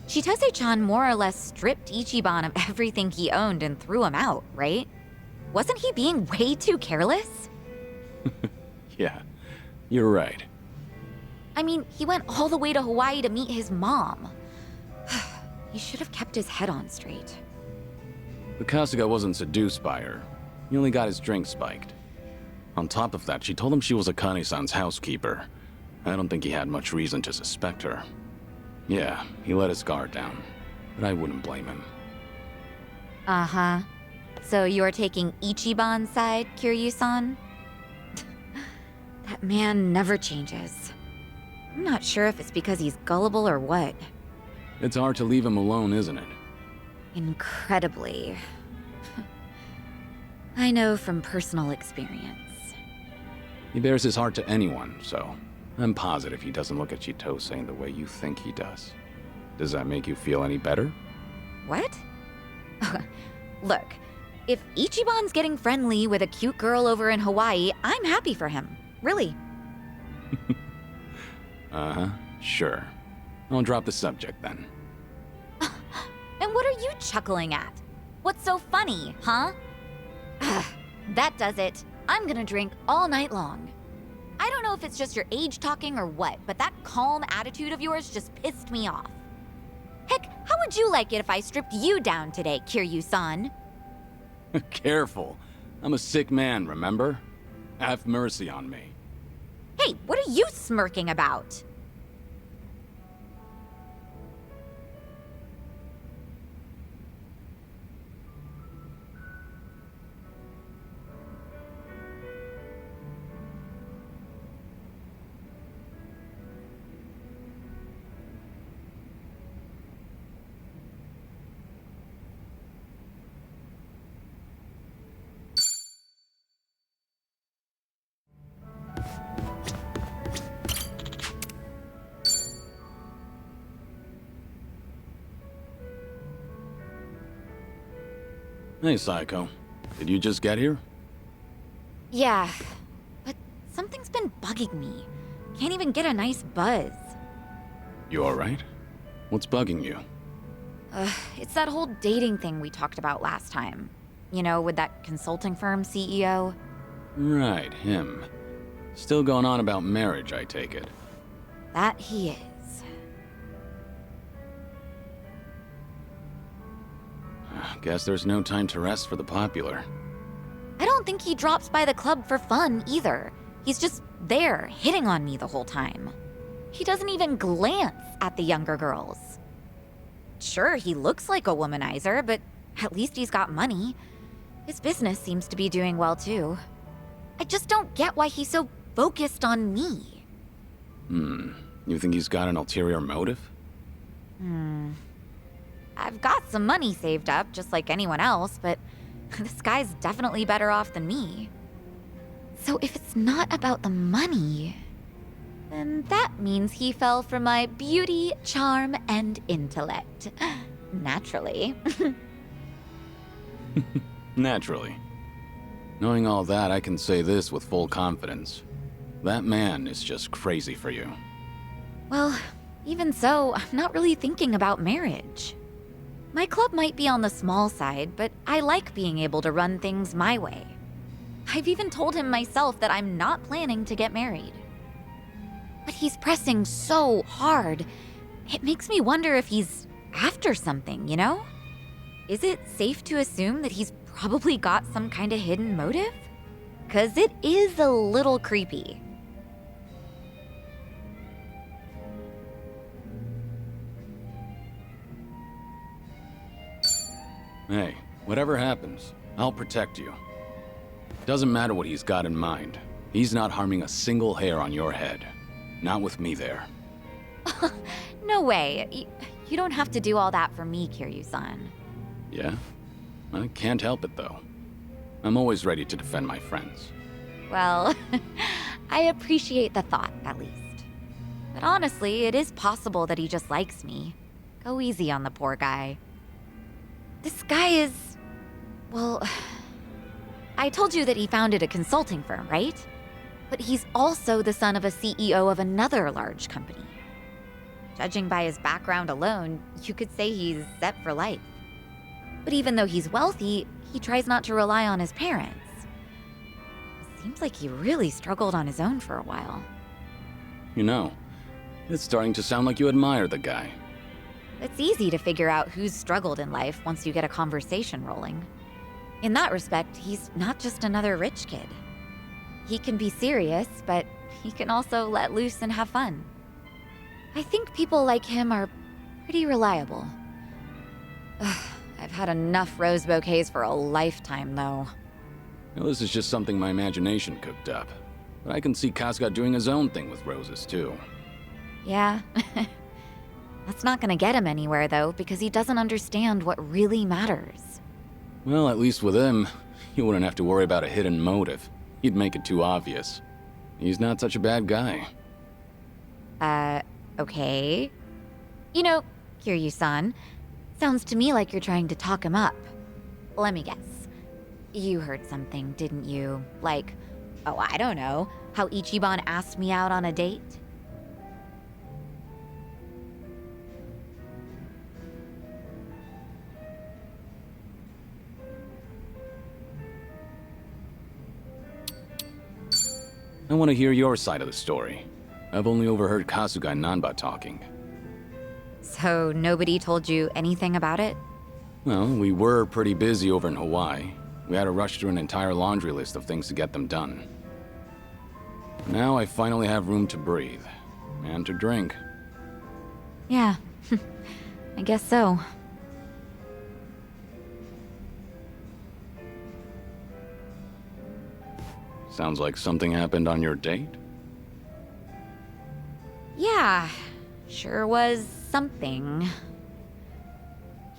Chitose-chan more or less stripped Ichiban of everything he owned and threw him out, right? Wasn't he being way too careless? Yeah, you're right. I mean, he went all the way to Hawaii to meet his mom. He should have kept his head on straight. But Kasuga wasn't seduced by her. He only got his drink spiked. On top of that, she told him she was Akane-san's housekeeper. I don't think he had much reason to suspect her. Yeah, he let his guard down. But I wouldn't blame him. Uh-huh. So you're taking Ichiban's side, Kiryu-san? That man never changes. I'm not sure if it's because he's gullible or what. It's hard to leave him alone, isn't it? Incredibly. I know from personal experience. He bears his heart to anyone, so I'm positive he doesn't look at Chitose in the way you think he does. Does that make you feel any better? What? Look, if Ichiban's getting friendly with a cute girl over in Hawaii, I'm happy for him. Really. Uh-huh, sure. I'll drop the subject then. And what are you chuckling at? What's so funny, huh? That does it. I'm gonna drink all night long. I don't know if it's just your age talking or what, but that calm attitude of yours just pissed me off. Heck, how would you like it if I stripped you down today, Kiryu-san? Careful. I'm a sick man, remember? Have mercy on me. Hey, what are you smirking about? Hey, Psycho. Did you just get here? Yeah, but something's been bugging me. Can't even get a nice buzz. You alright? What's bugging you? It's that whole dating thing we talked about last time. You know, with that consulting firm CEO. Right, him. Still going on about marriage, I take it. That he is. Guess there's no time to rest for the popular. I don't think he drops by the club for fun either. He's just there, hitting on me the whole time. He doesn't even glance at the younger girls. Sure, he looks like a womanizer, but at least he's got money. His business seems to be doing well too. I just don't get why he's so focused on me. You think he's got an ulterior motive? I've got some money saved up, just like anyone else, but this guy's definitely better off than me. So if it's not about the money, then that means he fell for my beauty, charm, and intellect. Naturally. Naturally. Knowing all that, I can say this with full confidence. That man is just crazy for you. Well, even so, I'm not really thinking about marriage. My club might be on the small side, but I like being able to run things my way. I've even told him myself that I'm not planning to get married. But he's pressing so hard. It makes me wonder if he's after something, you know? Is it safe to assume that he's probably got some kind of hidden motive? 'Cause it is a little creepy. Hey, whatever happens, I'll protect you. Doesn't matter what he's got in mind. He's not harming a single hair on your head. Not with me there. No way. You don't have to do all that for me, Kiryu-san. Yeah? I can't help it, though. I'm always ready to defend my friends. Well, I appreciate the thought, at least. But honestly, it is possible that he just likes me. Go easy on the poor guy. This guy is... well... I told you that he founded a consulting firm, right? But he's also the son of a CEO of another large company. Judging by his background alone, you could say he's set for life. But even though he's wealthy, he tries not to rely on his parents. Seems like he really struggled on his own for a while. You know, it's starting to sound like you admire the guy. It's easy to figure out who's struggled in life once you get a conversation rolling. In that respect, he's not just another rich kid. He can be serious, but he can also let loose and have fun. I think people like him are pretty reliable. Ugh, I've had enough rose bouquets for a lifetime, though. Now, this is just something my imagination cooked up. But I can see Kasuga doing his own thing with roses, too. Yeah. That's not gonna get him anywhere, though, because he doesn't understand what really matters. Well, at least with him, you wouldn't have to worry about a hidden motive. He'd make it too obvious. He's not such a bad guy. Okay. You know, Kiryu-san, sounds to me like you're trying to talk him up. Let me guess. You heard something, didn't you? Like, oh, I don't know, how Ichiban asked me out on a date? I want to hear your side of the story. I've only overheard Kasuga and Nanba talking. So nobody told you anything about it? Well, we were pretty busy over in Hawaii. We had to rush through an entire laundry list of things to get them done. Now I finally have room to breathe. And to drink. Yeah, I guess so. Sounds like something happened on your date? Yeah, sure was something.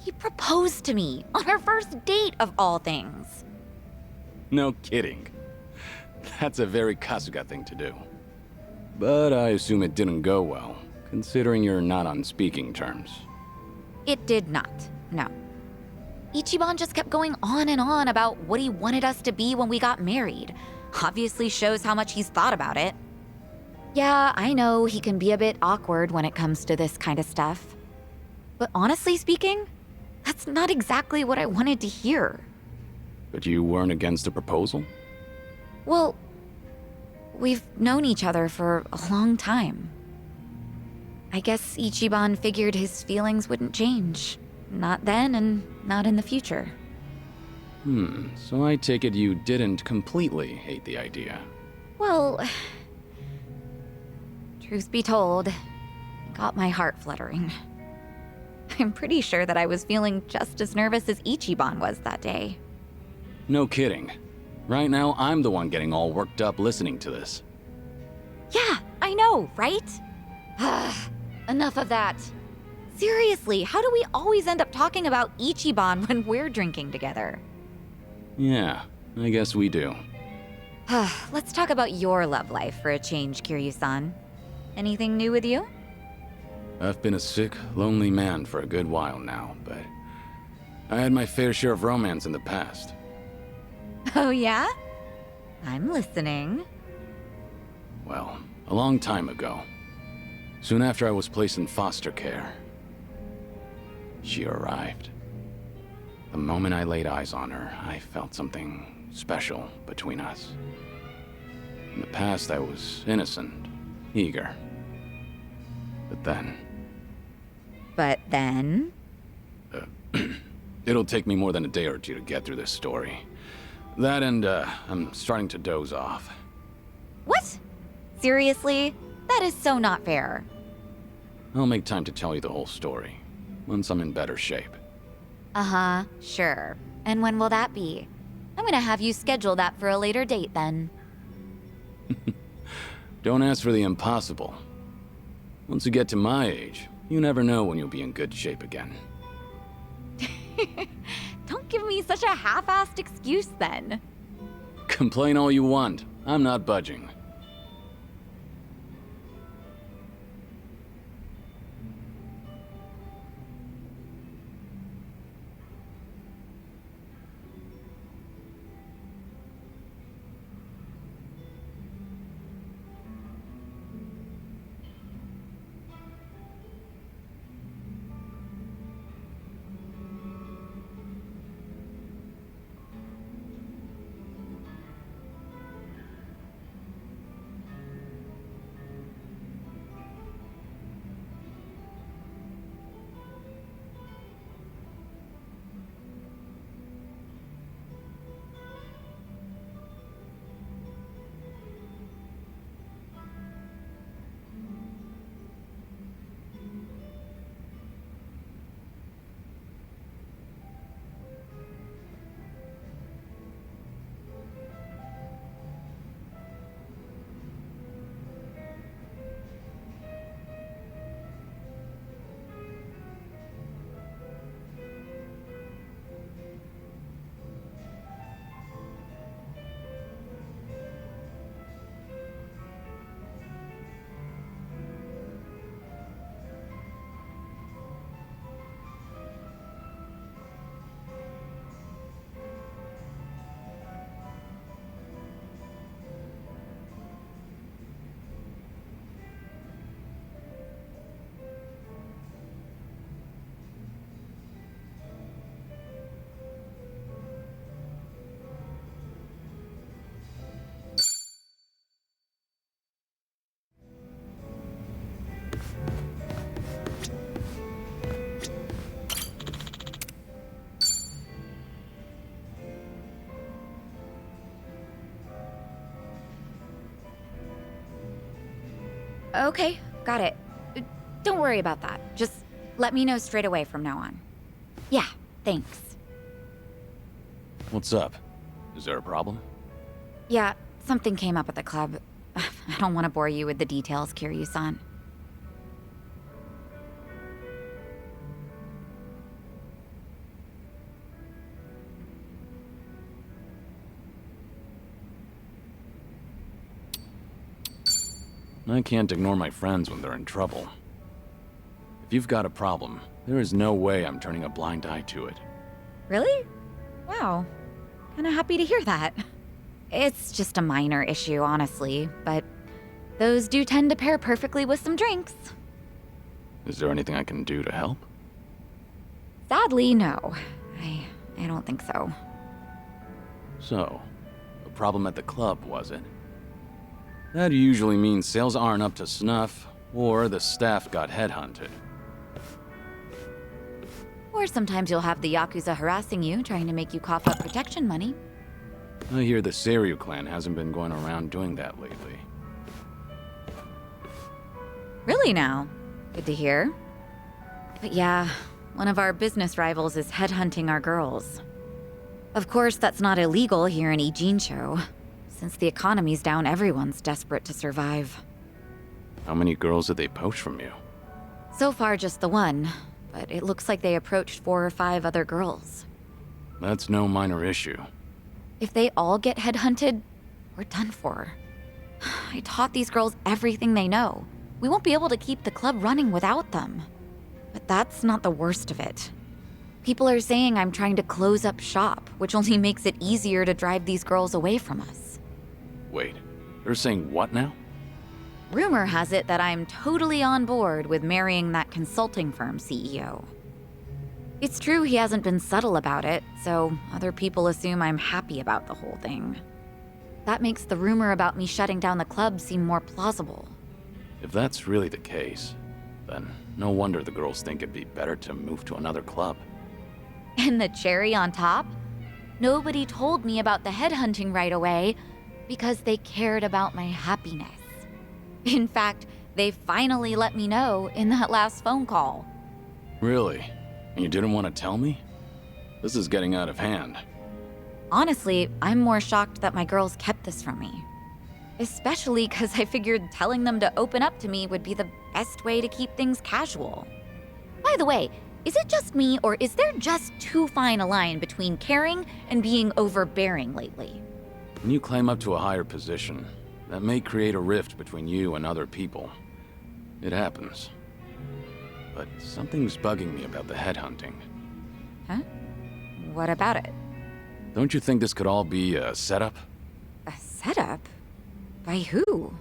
He proposed to me on our first date of all things. No kidding. That's a very Kasuga thing to do. But I assume it didn't go well, considering you're not on speaking terms. It did not, no. Ichiban just kept going on and on about what he wanted us to be when we got married. Obviously shows how much he's thought about it. Yeah, I know he can be a bit awkward when it comes to this kind of stuff. But honestly speaking, that's not exactly what I wanted to hear. But you weren't against a proposal? Well, we've known each other for a long time. I guess Ichiban figured his feelings wouldn't change. Not then and not in the future. So I take it you didn't completely hate the idea. Well, truth be told, it got my heart fluttering. I'm pretty sure that I was feeling just as nervous as Ichiban was that day. No kidding. Right now, I'm the one getting all worked up listening to this. Yeah, I know, right? Enough of that. Seriously, how do we always end up talking about Ichiban when we're drinking together? Yeah, I guess we do. Let's talk about your love life for a change, Kiryu-san. Anything new with you? I've been a sick, lonely man for a good while now, but I had my fair share of romance in the past. Oh yeah? I'm listening. Well, a long time ago. Soon after I was placed in foster care, she arrived. The moment I laid eyes on her, I felt something special between us. In the past, I was innocent, eager. But then, it'll take me more than a day or two to get through this story. That and, I'm starting to doze off. What? Seriously? That is so not fair. I'll make time to tell you the whole story, once I'm in better shape. Uh-huh, sure. And when will that be? I'm gonna have you schedule that for a later date then. Don't ask for the impossible. Once you get to my age, you never know when you'll be in good shape again. Don't give me such a half-assed excuse then. Complain all you want. I'm not budging. Okay, got it. Don't worry about that. Just let me know straight away from now on. Yeah, thanks. What's up? Is there a problem? Yeah, something came up at the club. I don't want to bore you with the details, Kiryu-san. I can't ignore my friends when they're in trouble. If you've got a problem, there is no way I'm turning a blind eye to it. Really? Wow. Kinda happy to hear that. It's just a minor issue, honestly, but those do tend to pair perfectly with some drinks. Is there anything I can do to help? Sadly, no. I don't think so. So, a problem at the club, was it? That usually means sales aren't up to snuff, or the staff got headhunted. Or sometimes you'll have the Yakuza harassing you, trying to make you cough up protection money. I hear the Seiryu clan hasn't been going around doing that lately. Really now? Good to hear. But yeah, one of our business rivals is headhunting our girls. Of course, that's not illegal here in Ijincho. Since the economy's down, everyone's desperate to survive. How many girls did they poach from you? So far, just the one, but it looks like they approached 4 or 5 other girls. That's no minor issue. If they all get headhunted, we're done for. I taught these girls everything they know. We won't be able to keep the club running without them. But that's not the worst of it. People are saying I'm trying to close up shop, which only makes it easier to drive these girls away from us. Wait, they're saying what now? Rumor has it that I'm totally on board with marrying that consulting firm CEO. It's true he hasn't been subtle about it, so other people assume I'm happy about the whole thing. That makes the rumor about me shutting down the club seem more plausible. If that's really the case, then no wonder the girls think it'd be better to move to another club. And the cherry on top? Nobody told me about the headhunting right away because they cared about my happiness. In fact, they finally let me know in that last phone call. Really? And you didn't want to tell me? This is getting out of hand. Honestly, I'm more shocked that my girls kept this from me. Especially because I figured telling them to open up to me would be the best way to keep things casual. By the way, is it just me, or is there just too fine a line between caring and being overbearing lately? When you climb up to a higher position, that may create a rift between you and other people. It happens. But something's bugging me about the headhunting. Huh? What about it? Don't you think this could all be a setup? A setup? By who?